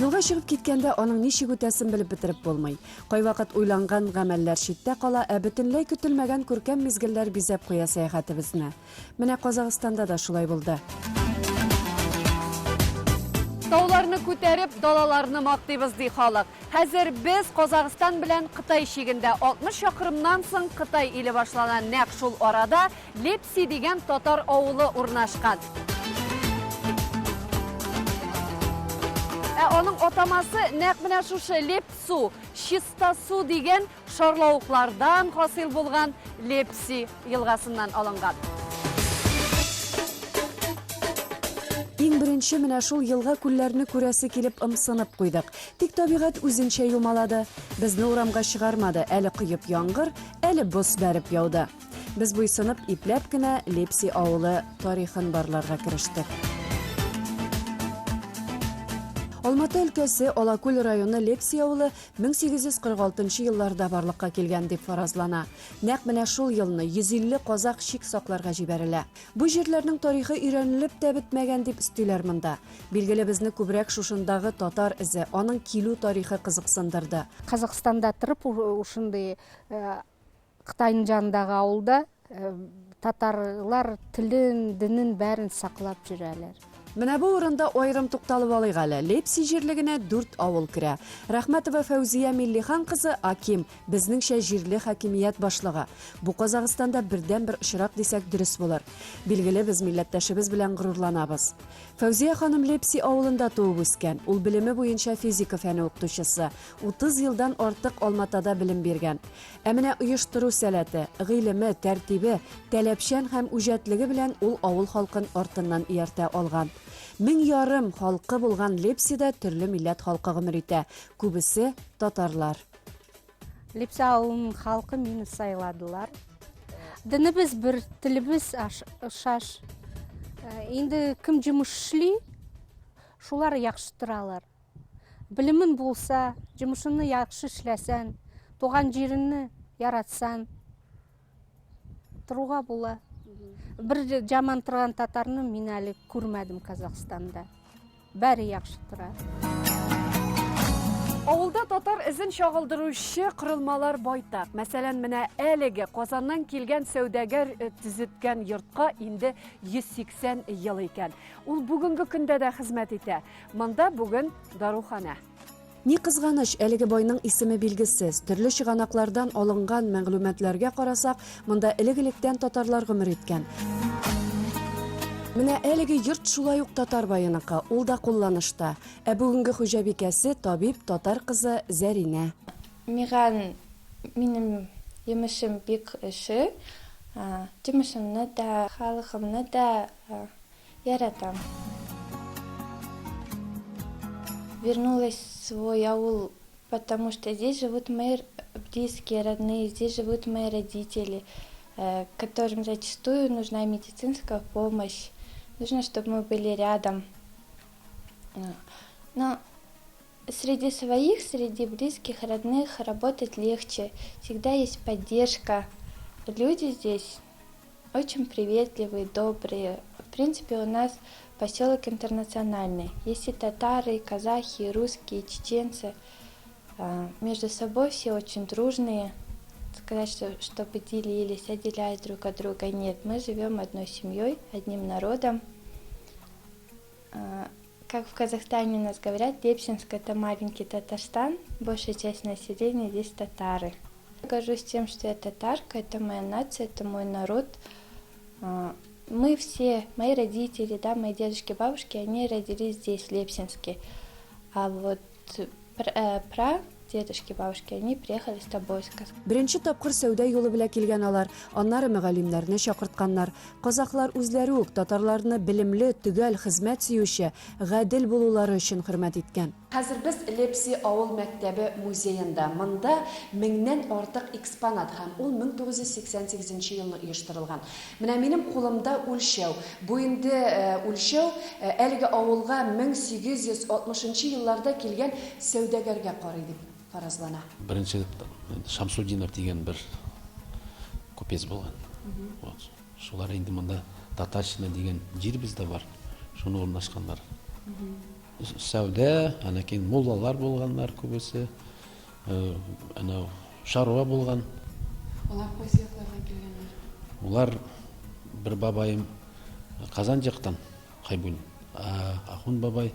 Юлга чыгып киткәндә аның ничек үтәсен белеп бетереп булмый. Кайвакыт уйланган гамәлләр читтә кала, бөтенләй көтелмәгән күркәм мизгелләр бизәп куя сәяхәтебезне. Менә Казакъстанда да шулай булды. Тауларны күтәреп, далаларны мактыйбыз ди халык. Хәзер без Казакъстан белән Кытай шигендә 60 чакрымнан соң Кытай иле башланган нәкъ шул арада Лепси дигән татар авылы урнашкан. Оның атамасы нәкъ менә шушы Лепсу, чиста су дигән шарлавыклардан хасил булган Лепси елгасыннан алынган. Иң беренче менә шул елга күлләрне күрәсе килеп ымсынып куйдык. Тик табигать үзенчә юмалады. Безне урамга чыгармады. Әле коеп яңгыр, әле боз бәреп яуды. Без буйсынып ипләп кенә Лепси авылы тарихын барларга керештек. Алматы өлкәсе Алакүл районы Лепси авылы 1846 елларда барлыкка килгән дип фаразлана. Нәкъ менә шул елны 150 казак чик сакларга җибәрелә. Бу җирләрнең тарихы өйрәнелеп тә бетмәгән дип өстиләр монда. Билгеле безне күбрәк шушындагы татар изе, аның килү тарихы кызыксындырды. Казакъстанда торып, ушундый Кытайның жанындагы авылда татарлар телен, динин бәрен саклап жүрәләр. Менә бу урында айрым тукталып алыйк әле. Лепси җирлегенә 4 авыл керә. Рәхмәтова Фәүзия Миллихан кызы Аким, безнеңчә җирле хакимият башлыгы. Бу Казакъстанда бердән-бер очрак дисәк дөрес булыр. Билгеле, без милләттәшебез белән горурланабыз. Фәүзия ханым Лепси авылында туып үскән. Ул белеме буенча физика фәне укытучысы. 30 елдан артык Алматада белем биргән. Ә менә оештыру сәләте, гыйлеме, тәртибе, таләпчән һәм үҗәтлеге белән ул авыл халкын артыннан ияртә алган. 1000 халкы булган Лепсида төрле милләт халкы гомер итә. Күбесе татарлар. Лепси авылының халкы мине сайладылар. Динебез бер, телебез ошаш. Инде ким җимеш эшли, шулар яхшы торалар. Билимин булса, җимешеңне яхшы эшләсән, туган җиреңне яратсаң, торуга була. Bir жаман тұрған татарны мен әлі көрмәдім Казақстанда. Бәрі яхшы тұра. Авылда татар ізін шағылдырушы құрылмалар байтақ. Мәсәлән, менә әлеге Казаннан келген сәүдәгәр түзеткән йортқа инде 180 ел икән. Ул бүгінгі көндә дә хезмәт итә. Монда бүген дарухана. Ни кызганыч, әлеге байның исеме билгесез. Төрле чыганаклардан алынган мәгълүматларга карасак, монда элек-электән татарлар гомер иткән. Менә әлеге йорт шулай ук татар байыныкы, ул да кулланышта. Ә бүгенге хуҗабикәсе табиб татар кызы Зәринә. Минем йомышым бик эше, җимешемне дә, халыгымны да яратам. Вернулась в свой аул, потому что здесь живут мои близкие, родные, здесь живут мои родители, которым зачастую нужна медицинская помощь, нужно, чтобы мы были рядом. Но среди своих, среди близких, родных работать легче, всегда есть поддержка. Люди здесь очень приветливые, добрые. В принципе, у нас поселок интернациональный. Есть и татары, и казахи, и русские, и чеченцы. Между собой все очень дружные. Сказать, чтобы делились, отделяясь друг от друга, нет. Мы живем одной семьей, одним народом. Как в Казахстане у нас говорят, Лепсинск — это маленький Татарстан, большая часть населения здесь татары. Я горжусь тем, что я татарка, это моя нация, это мой народ. Мы все, мои родители, да, мои дедушки, бабушки, они родились здесь, в Лепсинске. А вот дедушки, бабушки, они приехали с Тобольска. Беренче тапкыр сәүдә юлы белән килгән алар, аннары мөгаллимнәрне чакыртканнар. Казаклар үзләре үк татарларны белемле, төгәл, хезмәт сөюче, гадел булулары өчен хөрмәт иткән. Хәзер без Лепси авыл мәктәбе музеенда. Монда 1000нән артык экспонат һәм ул 1988 елны оештырылган. Менә минем кулымда үлчәү. Бу инде үлчәү әлеге авылга 1860 елларда килгән сәүдәгәргә карый дип фаразлана. Беренче Шамсудинов деген бер көпес булган. Шулар инде монда Татарчина деген жер бездә бар. Шуны урнашканнар. сәүдә, анан кийин муллалар булганнар күбесе, анау шаруа булган. Алар кайсы яклардан килгәннәр? Улар бер бабайым Казан жактан, Хайбун, Ахун бабай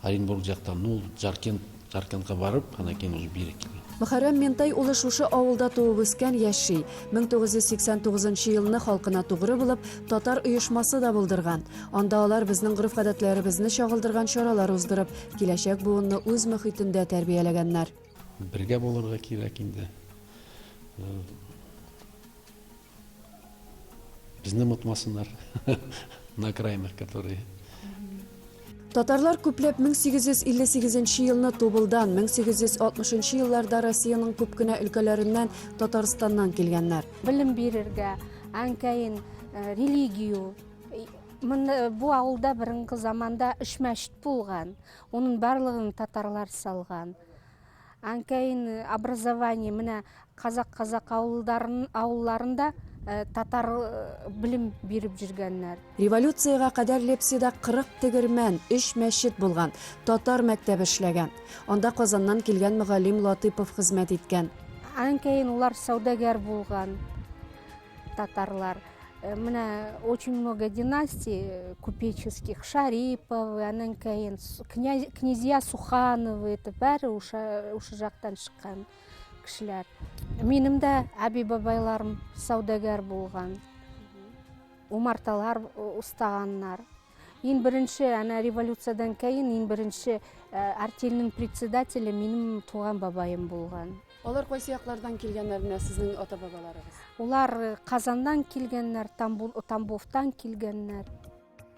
Оренбург жактан, ну Жаркентка барып, анан кийин уже бирек келген. Мөхәррәм Ментай улы шушы авылда туып үскән яши. 1989 елны халкына тугры булып, татар оешмасы да булдырган. Анда алар безнең гырыф-гадәтләребезне чагылдырган чаралар уздырып, киләчәк буынны үз мөхитендә тәрбияләгәннәр. Бергә булырга кирәк инде. Безне мутмасыннар на окраинах, которые. Татарлар күпләп 1858 елны Тубылдан, 1860 елларда Россиянең күп кенә өлкәләреннән Татарстаннан килгәннәр. Білім берерге, әнкәйін религию. Бу ауылда бірінгі заманда үш мәшіт болған. Оның барлығын татарлар салған. Әнкәйін образование, міне қазақ ауылларында татар білім беріп жүргеннәр. Революцияга кадәр Лепсида 40 тегермән, 3 мәчет булган, татар мәктәбе эшләгән. Анда Казаннан килгән мөгаллим Латыпов хезмәт иткән. Әнкәйін улар саудагәр булган татарлар. Менә очень много династий купеческих, Шариповы, әнкәйін, князья Сухановы, бәрі ушы жақтан шыққан кішілер. Менің дә әби бабайларым саудагәр болған, умарталар ұстағаннар. Ең бірінші, революциядан кейін, ең бірінші артельнің председателі менің туған бабайым болған. Алар кайсы яклардан килгәннәр менә сезнең ата-бабаларыгыз? Олар Казандан килгәннәр, Тамбовтан килгәннәр.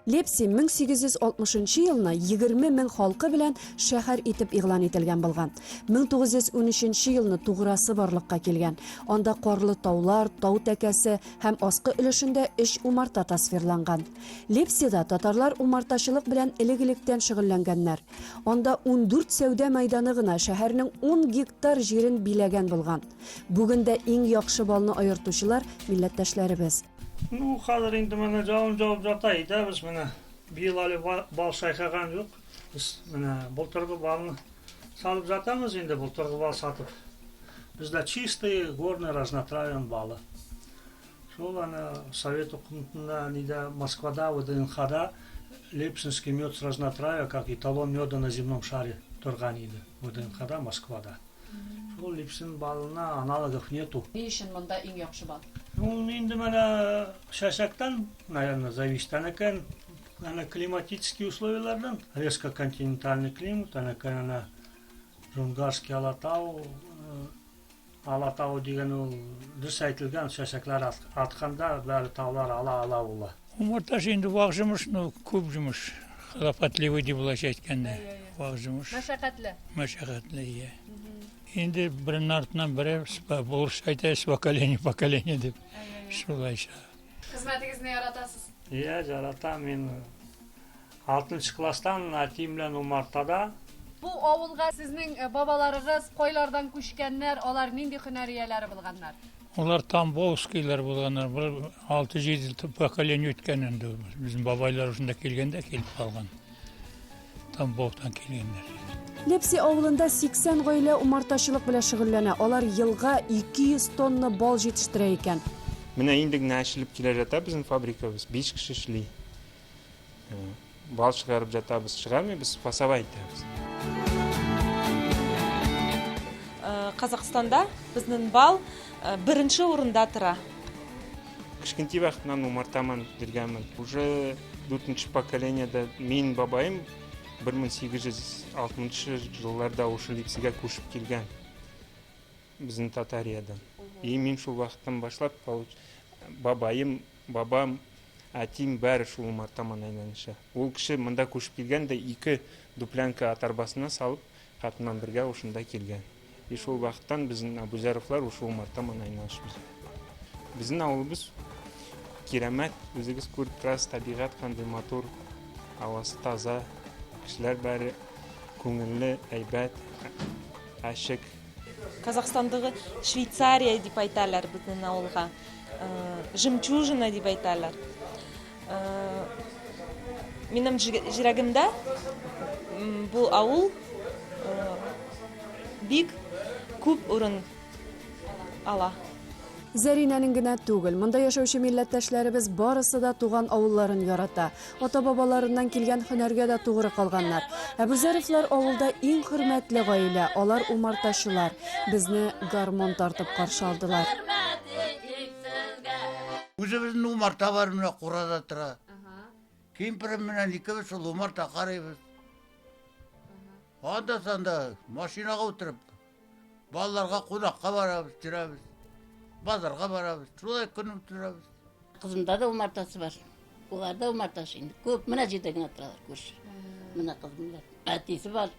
Лепси 1860 елны 20 мең халкы белән шәһәр итеп игълан ителгән булган. 1913 елны туграсы барлыкка килгән. Анда карлы таулар, тау тәкәсе һәм аскы өлешендә 3 умарта тасвирланган. Лепсида татарлар умартачылык белән элек-электән шөгыльләнгәннәр. Анда 14 сәүдә мәйданы гына шәһәрнең 10 гектар җирен биләгән булган. Бүген дә иң яхшы балны аертучылар милләттәшләребез. Ну, хәзер инде менә җавап жата иде, без менә быел әле бал шайкаган юк. Без менә былтыргы балны салып жатабыз инде, былтыргы бал сатып. Бездә чистый горный разнотравьен балы. Шул аны Совет укымында, ниде Москвада, ВДНХда Лепсинский мед с разнотравья, как эталон меда на земном шаре торган иде. ВДНХда, Москвада. Шул Лепсин балына аналогов нету. Ни өчен монда иң яхшы бал? Ну, инде менә шәшәктән, наверное, зависит екен, климатические условиялардан, резко континентальный климат, әнәкән Жунгарский Алатау дигән ул дөрес әйтелгән шәшәкләр атканда бәле таулар ала була. Умарташ инде вак җимеш, ну күп җимеш. Хилафатливый дип булачак әйткәндә. Вак җимеш. Мәшәкатьле. Инде бірінің артынан бірі болырш айтайыз поколение деп. Шулайша. Хезмәтегезне яратасыз? Иә, жарата. Мен 6-нчы класстан әтием белән умартада. Бу авылга сезнең бабаларыгыз койлардан күчкәннәр, алар нинди һөнәр ияләре булганнар? Олар тамбовскийлар булганнар. 6-7 поколение үткән инде. Безнең бабайлар ушында килгәндә килеп калган. Тамбовтан килгәннәр. Лепси авылында 80 гаилә умартачылык белән шөгыльләнә. Алар елга 200 тонна бал җитештерә икән. Менә инде генә эшләп килә жата безнең фабрикабыз. 5 кеше эшли. Бал чыгарып жатабыз, чыгармыйбыз, фасовай итәбез. Казакстанда безнең бал беренче урында тора. Кичкентай вакытнан умартаман биргәнмен. Уже 4-нчы поколениедә мин бабайым 1860 жылларда ушы Лепсига күчеп килгән. Безнең Татариядан. И мин шул вакыттан башлап бабайым, бабам, әтим бәре шул умартаман айланыша. Ул кеше монда күчеп килгән дә 2 дуплянка ат арбасына салып, хатыннан бергә ушында килгән. И шул вакыттан безнең Абузаровлар ушы умартаман айланышбыз. Безнең авылыбыз кирамәт, үзегез күреп торасыз, табигать кандай матур, һавасы таза. Кешеләр бәре күңелле, әйбәт, ашык. Казакстандагы Швейцария дип әйтәләр безнең авылга. Жемчужина дип әйтәләр. Минем җирәгемдә бұл ауыл бик көп орын ала. Зәринәнең генә түгел, монда яшәүче милләттәшләребез барысы да туган авылларын ярата. Ата-бабаларыннан килгән һөнәргә дә тугры калганнар. Әбүзәровлар авылда иң хөрмәтле гаилә, алар умартачылар. Безне гармон тартып каршы алдылар. Үзебезнең умарта бар менә курада тора. Кемпирем менән икебез шул умарта карыйбыз. Анда-санда машинага утырып, балаларга кунакка барабыз, торабыз. Базарға барабыз, шулай күніп тұрабыз. Қызымда да умартасы бар. Оларда умартасы енді көп. Мына жерде генә тұралар көрші. Мына қызымда. Әтесі бар,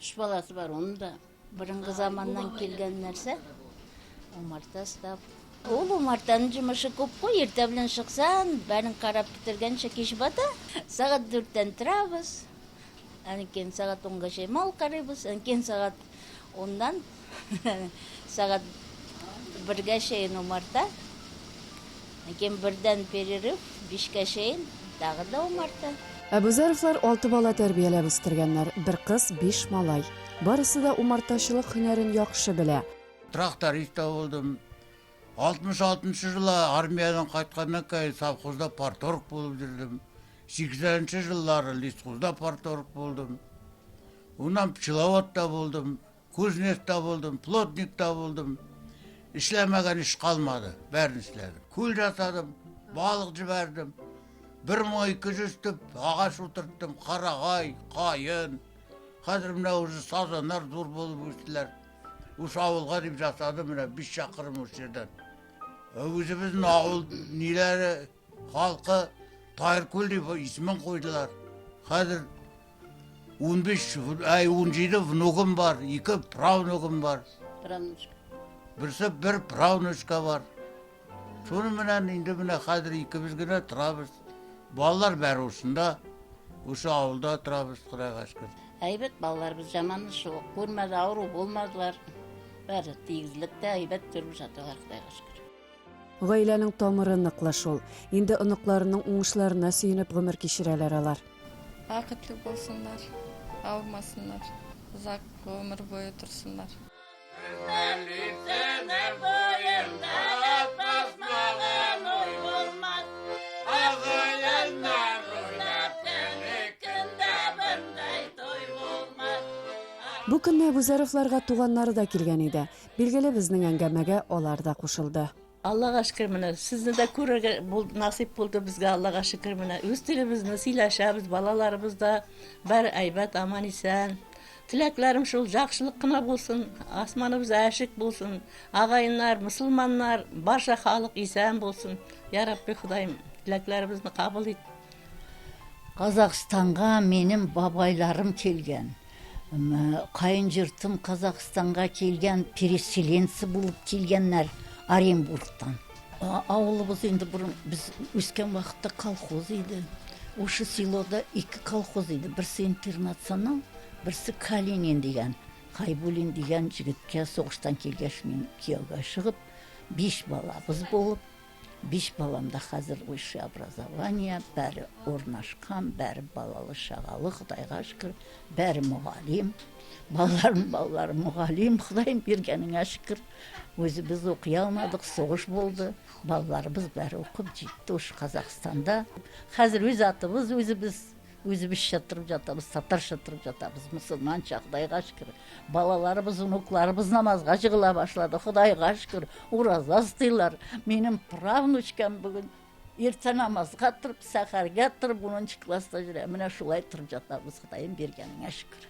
3 баласы бар, оның да. Бұрынғы заманнан келген нәрсе умарта ұстап. Ол умартаның жұмышы көп қой, ерте білін шықсан, бәрін қарап бітіргенше кеш бата. Сағат 4-тен тұрабыз. Әнекен сағат 10-ға шей мал қарайбыз. Әнекен сағат 10-дан сағат 1-ге шейін умарта. Әнекен 1-ден перерив, 5-ге шейін тағы да умарта. Әбүзәровлар 6 бала тәрбияләп үстергәннәр, 1 кыз, 5 малай. Барысы да умартачылык һөнәрен яхшы белә. Тракториста болдым. 66 жылы армиядан қайтқаннан кейін совхозда парторг болып жүрдім. 80 жылдары лесхозда парторг болдым. Онан пчеловодта болдым, кузнецта болдым, плотникта болдым. Ішлемеген іш қалмады, бәрін ішледім. Көл жасадым, балық жібердім. 1200 түп ағаш отырттым, қарағай, қайын. Қазір мына уже сазанар зор болып өстілер. Осы ауылға деп жасады, мына 5 шақырым осы жерден. Өзіміздің ауыл нелері, халқы Тайыркөл деп исмін қойдылар. Қазір 17 внугым бар, 2 правнугым бар. Бірсі 1 правнушка бар. Соны менен енді міне қазір екіміз гіне тұрабыз. Балалар бәрі осында, осы ауылда тұрабыз, Құдайға шүкір. Әйбет, балаларымыз жаман жоқ, көрмеді, ауру болмадылар. Бәрі тегізлікте әйбет тұрып жатылар, Құдайға шүкір. Гаиләнең тамыры ныклы шул. Инде оныкларының уңышларына сөйенеп гомер кичерәләр алар. Бақытлы болсындар, ауырмасындар, ұзақ өмір бойы тұрсындар. Бу көнне Әбүзәровларга туганнары да килгән иде. Билгеле безнең әңгәмәгә алар да кушылды. Аллаға шүкір міне, сізді де көруге насип болды бізге, Аллаға шүкір міне. Өз тілімізді сыйлашабыз, балаларымыз да бәрі әйбәт, аман исән. Тіләкләрім шул жақшылық қына болсын, асманымыз әшік болсын, ағайындар, мұсылмандар, барша халық исән болсын. Я Рабби Құдайым, тіләкләрімізді қабыл ет. Қазақстанға менің бабайларым келген. Қайын жұртым Қазақстанға келген, переселенсі болып келгенлер. Оренбургтан. Ауылыбыз енді бұрын біз өскен вақытта колхоз еді. Осы селода 2 колхоз еді. Бірсі интернационал, бірсі Калинин деген, Хайбулин деген жігітке соғыштан келгешмен күйеуге шығып, 5 балабыз болып, 5 баламда қазір высшее образование, бәрі орнашқан, бәрі балалы шағалы, Құдайға шүкір, бәрі мұғалим. Балаларым мұғалим, Құдайым бергеніңе шүкір. Өзі біз оқи алмадық, соғыш болды. Балаларымыз бәрі оқып жетті осы Қазақстанда. Қазір өз атымыз, өзі біз шатырып жатамыз, татар шатырып жатамыз, мұсылман Құдайға шүкір. Балаларымыз, ұнукларымыз намазға жығыла башлады, Құдайға шүкір. Ураза істейлер. Менің правнучкам бүгін ерте намазға тұрып, сахарға тұрып, 10 класста жүре. Міне шулай тұрып жатамыз, Құдайым бергеніңе шүкір.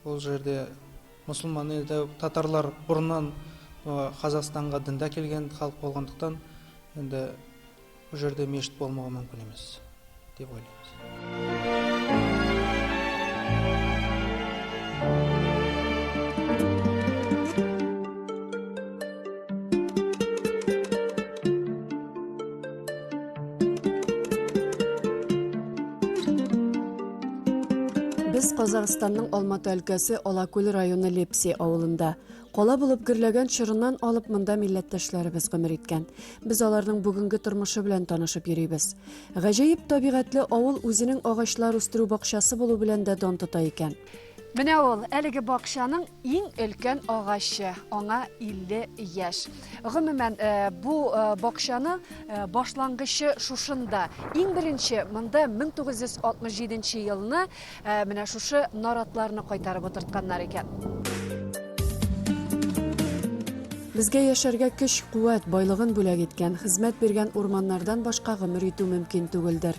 Ол жерде мұсылман еді, татарлар бұрыннан Қазақстанға дінда келген халық болғандықтан, енді бұл жерде мешіт болмауы мүмкін емес деп ойлаймыз. Біз Қазақстанның Алматы өлкәсе Алакөл районы Лепси авылында. Кала булып гөрләгән чорыннан алып монда милләттәшләребез гомер иткән. Без аларның бүгенге тормышы белән танышып йөрибез. Гаҗәеп табигатьле авыл үзенең агачлар үстерү бакчасы булу белән дә дан тота икән. Менә ул әлеге бакчаның иң өлкән агачы, аңа 50 яшь. Гомумән, бу бакчаны башлангычы шушында. Иң беренче монда 1967 елны менә шушы наратларны кайтарып утыртканнар икән. Безгә яшәргә көч, куәт, байлыгын бүләк иткән, хезмәт биргән урманнардан башка гомер итү мөмкин түгелдер.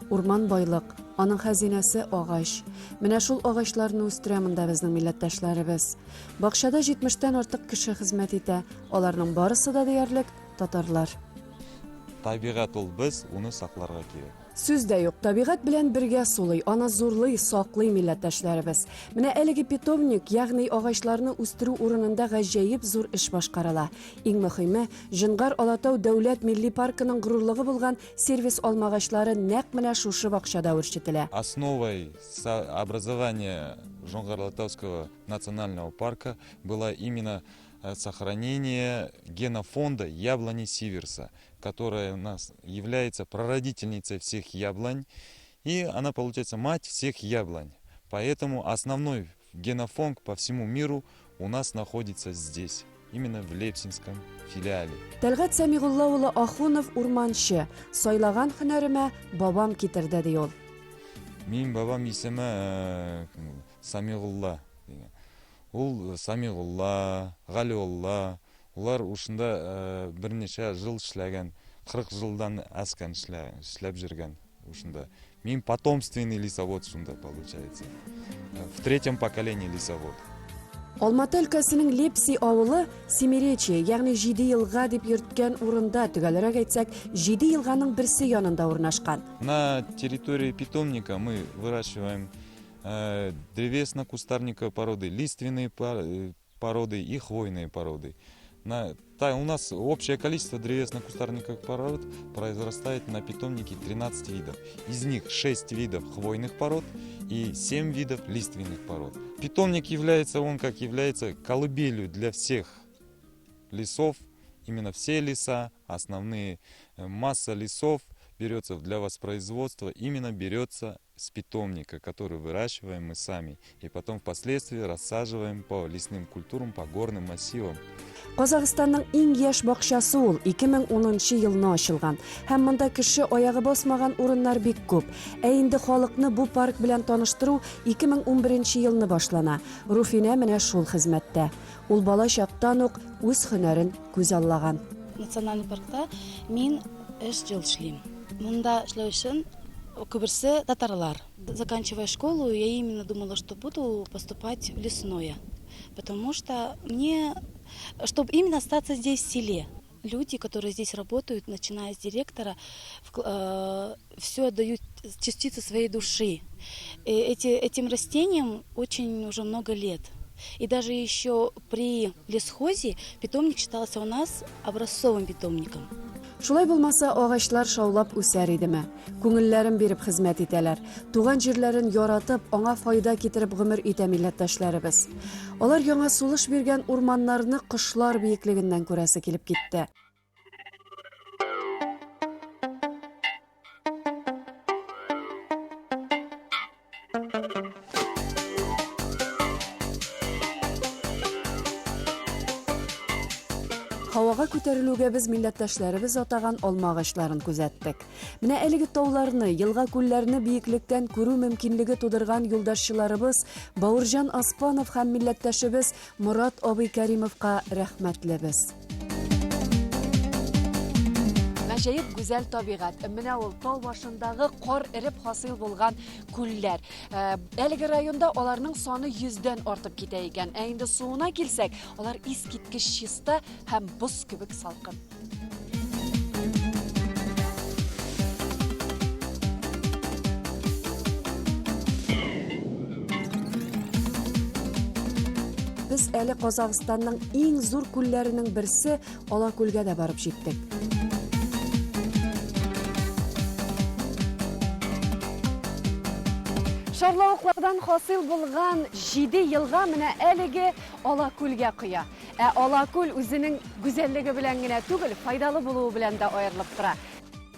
Урман байлык, аның хәзинәсе агач. Менә шул агачларны үстерә монда безнең милләттәшләребез. Бакчада 70-тән артык кеше хезмәт итә. Аларның барысы да диярлек татарлар. Табигать ул без, уны сакларга кирәк. Сүз дә юк, табигать белән бергә сулый, аны зурлый, саклый милләттәшләребез. Менә әлеге питомник, ягъни агачларны үстерү урынында гаҗәеп зур эш башкарыла. Иң мөһиме, Җиңгар Алатау дәүләт милли паркының горурлыгы булган сервис алмагачлары нәкъ менә шушы бакчада үрчетелә. Основой образования Жоңгар-Алатауского национального парка было именно сохранение генофонда яблони Сиверса, которая у нас является прародительницей всех яблонь, и она, получается, мать всех яблонь. Поэтому основной генофонд по всему миру у нас находится здесь, именно в Лепсинском филиале. Тәлгать Сәмигулла улы Ахунов урманчы, сайлаган һөнәремә бабам китерде ди ул. Минем бабам исеме Самигулла. Ул Самигулла, Галиулла, улар ушында берничә жыл эшләгән, 40 жылдан аскан эшләп жүргән ушында. Мин потомственный лесовод шунда получается. В третьем поколении лесовод. Алматы өлкәсенең Лепси авылы Семиречье, ягъни 7 елга дип йөрткән урында, төгәлрәк әйтсәк, 7 елганың берсе янында урнашкан. На территории питомника мы выращиваем древесно-кустарниковые породы, лиственные породы и хвойные породы. У нас общее количество древесно-кустарниковых пород произрастает на питомнике 13 видов. Из них 6 видов хвойных пород и 7 видов лиственных пород. Питомник является колыбелью для всех лесов. Именно все леса, основные масса лесов берется для воспроизводства, именно берется с питомника, который выращиваем мы сами, и потом впоследствии рассаживаем по лесным культурам, по горным массивам. Казакъстанның иң яшь бакчасы ул 2010 елны ачылган. Һәм монда кеше аягы басмаган урыннар бик күп. Ә инде халыкны бу парк белән таныштыру 2011 елны башлана. Руфинә менә шул хезмәттә. Ул бала чактан ук үз һөнәрен күз аллаган. Национальный паркта мин 3 жыл эшлим. Монда эшләү өчен күберсе татарлар. Заканчивая школу, я именно думала, что буду поступать в лесное. Потому что чтобы именно остаться здесь в селе. Люди, которые здесь работают, начиная с директора, все отдают частицу своей души. И этим растениям очень уже много лет. И даже еще при лесхозе питомник считался у нас образцовым питомником. Шулай булмаса, агачлар шаулап үсәр идеме? Күңелләрен биреп хезмәт итәләр. Туган җирләрен яратып, аңа файда китереп гомер итә милләттәшләребез. Алар яңа сулыш биргән урманнарны кышлар бийеклегеннән күрәсе килеп китте. Һавага күтәрелүгә без милләттәшләребез атаган алма агачларын күзәттек. Менә әлеге тауларны, елга-күлләрне бийеклектән күрү мөмкинлеге тудырган юлдашларыбыз Бауырҗан Аспанов һәм милләттәшебез Мурат абый Кәримовка рәхмәтлебез. Гаҗәеп гүзәл табигать. Менә ул тау башындагы кар эреп хасил булган күлләр. Әлеге районда аларның саны 100дән артып китә икән. Ә инде суына килсәк, алар искиткеч чиста һәм боз кебек салкын. Без әле Казакъстанның иң зур күлләренең берсе Алакүлгә дә барып җиттек. Шарлавыклардан хасил булган 7 елга менә әлеге Алакүлгә кыя. Алакүл үзенең гүзәллеге белән генә түгел, файдалы булуы белән дә аерылып тора.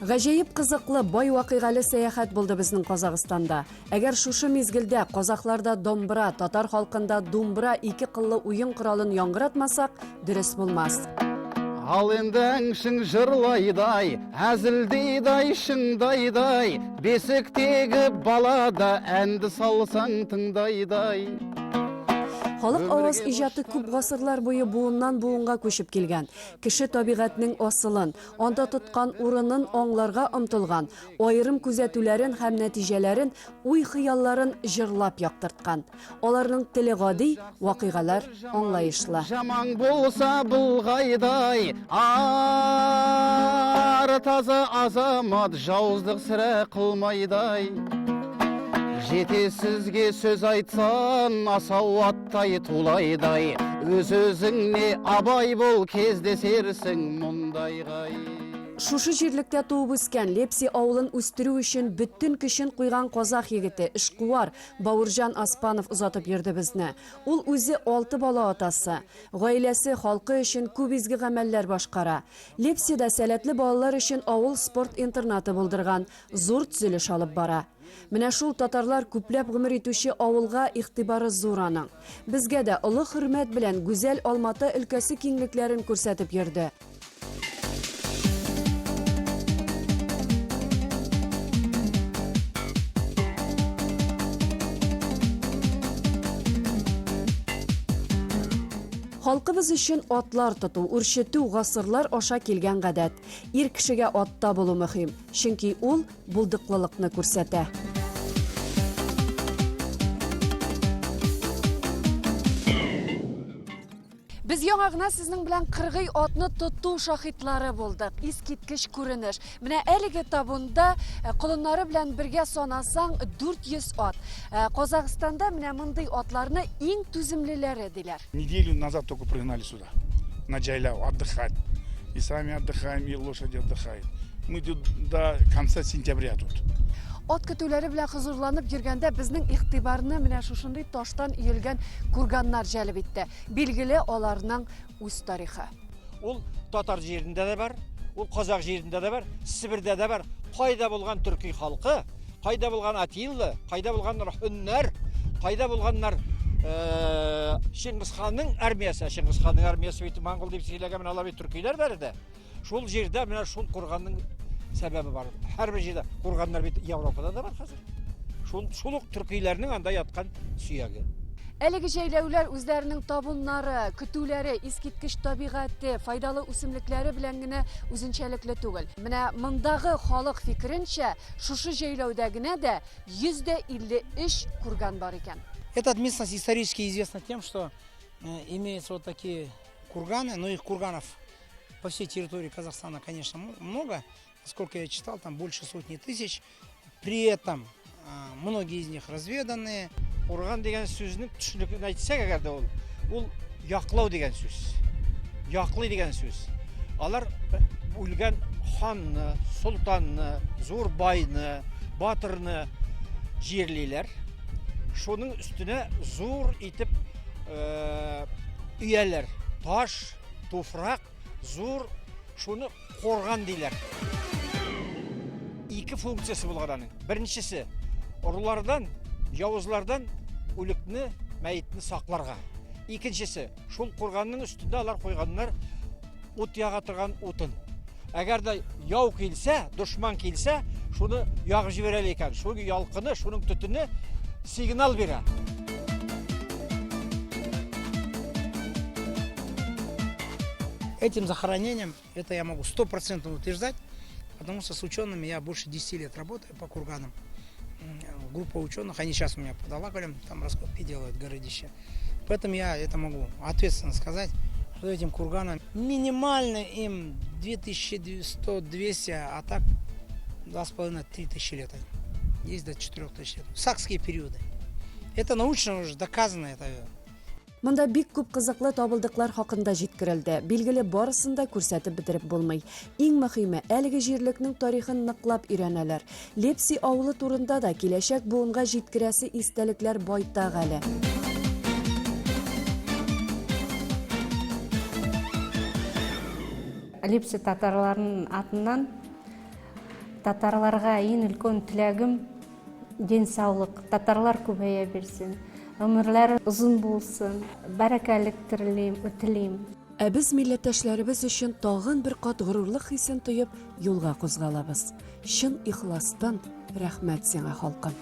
Гаҗәеп кызыклы, бай вакыйгалы сәяхәт булды безнең Казакъстанда. Әгәр шушы мизгелдә казакларда домбыра, татар халкында думбыра ике кыллы уен коралын яңгыратмасак, дөрес булмас. Ал ендәңшің жырлайдай, әзілдейдай, шыңдайдай, бесіктегі балада әнді салсаң тыңдайдай. Халык аваз иҗаты күп гасырлар буе буыннан буынга күчеп килгән. Кеше табигатьнең асылын, анда тоткан урынын аңларга омтылган, аерым күзәтүләрен һәм нәтиҗәләрен, уй-хыялларын җырлап яктырткан. Аларның теле гади, вакыйгалар аңлаешлы. Жаман булса булгайдай, ар таза азамат жауыздық сірә қылмайдай. Жетесізге сөз айтсан, асау аттай тулайдай, өз-өзіңне абай бол кездесерсің мұндайғай. Шушы җирлектә туып үскән Лепси авылын үстерү өчен бөтен көчен куйган казак егете, эшкуар Бауыржан Аспанов узатып йөрде безне. Ул үзе 6 бала атасы. Гаиләсе халкы өчен күп изге гамәлләр башкара. Лепсида сәләтле балалар өчен авыл спорт интернаты булдырган, зур төзелеш алып бара. Менә шул татарлар күпләп гомер итүче авылга игътибары зур аның. Безгә дә олы хөрмәт белән гүзәл Алматы өлкәсе киңлекләрен күрсәтеп йөрде. Халкыбыз өчен атлар тоту, үрчетү гасырлар аша килгән гадәт. Ир кешегә атта булу мөһим, чөнки ул булдыклылыкны күрсәтә. Biz яңа гына сезнең белән кыргый атны тоту шаһитлары булдык. Искиткеч күренеш. Менә әлеге табунда колыннары белән бергә санасаң 400 ат. Казакъстанда менә мондый атларны иң түземлеләре диләр. Неделю назад только пригнали сюда, на Джайляу, отдыхать. И сами отдыхаем, и лошади отдыхают. Мы тут до конца сентября тут. Ат көтүләре белән хозурланып йөргәндә безнең игътибарны менә шушындый таштан иелгән курганнар җәлеп итте. Билгеле аларның үз тарихы. Ул татар җирендә дә бар, ул казак җирендә дә бар, Сибирдә дә бар. Кайда булган төрки халкы, кайда булган атиллы, кайда булганнар хөннәр, кайда булганнар Чингисханның армиясе, Чингисханның армиясе бит монгол дип сөйләгән менә алар бит төркиләр бәрдә. Шул җирдә менә шул курганның сәбәбе бар. Һәр бер җирдә курганнар бит Европада да бар хәзер. Шул ук төркиләрнең анда яткан сөяге. Әлеге җәйләүләр үзләренең табуннары, көтүләре, искиткеч табигате, файдалы үсемлекләре белән генә үзенчәлекле түгел. Менә мондагы халык фикеренчә, шушы җәйләүдә генә дә 153 курган бар икән. Эта местность исторически известна тем, что имеются вот такие курганы, но их курганов по всей территории Казахстана, конечно, много. Сколько я читал, там больше сотни тысяч. При этом многие из них разведанные. Курган деген сүзнең төшенеклеген әйтсәк әгәр дә ул яклау дигән сүз. Яклый дигән сүз. Алар үлгән ханны, султанны, зур байны, батырны җирлиләр. Шуның өстенә зур итеп өяләр. Таш, туфрак, зур шуны курган диләр. Ике функциясы булган аның. Беренчесе орлардан, явызлардан үлекне, мәйтне сакларга. Икенчесе шул курганның өстендә алар койганнар ут яга торган утын. Әгәр дә яу килсә, дошман килсә, шуны ягып җибәрәләр икән. Шул ялкыны, шуның төтене сигнал бирә. Этим захоронением, это я могу 100% утверждать, потому что с учеными я больше 10 лет работаю по курганам. Группа ученых, они сейчас у меня под Алакулем, там раскопки делают, городище. Поэтому я это могу ответственно сказать, что этим курганам минимально им 2100-200, а так 2,5-3 тысячи лет. Есть до 4 тысяч лет. Сакские периоды. Это научно уже доказано. Это Монда бик күп кызыклы табылдыклар хакында җиткерелде. Билгеле, барысын да күрсәтеп бетереп булмый. Иң мөһиме, әлеге җирлекнең тарихын ныклап өйрәнәләр. Лепси авылы турында да киләчәк буынга җиткерәсе истәлекләр байтак әле. Лепси татарларының атынан татарларға ең үлкен тілегім денсаулық. Татарлар көбейе берсін, өмірләре ұзын болсын, бәрәкәлік тілейм. Ә без милләттәшләребез өчен тагын бер кат горурлык хисен тоеп, юлга кузгалабыз. Чын ихластан рәхмәт сиңа, халкым.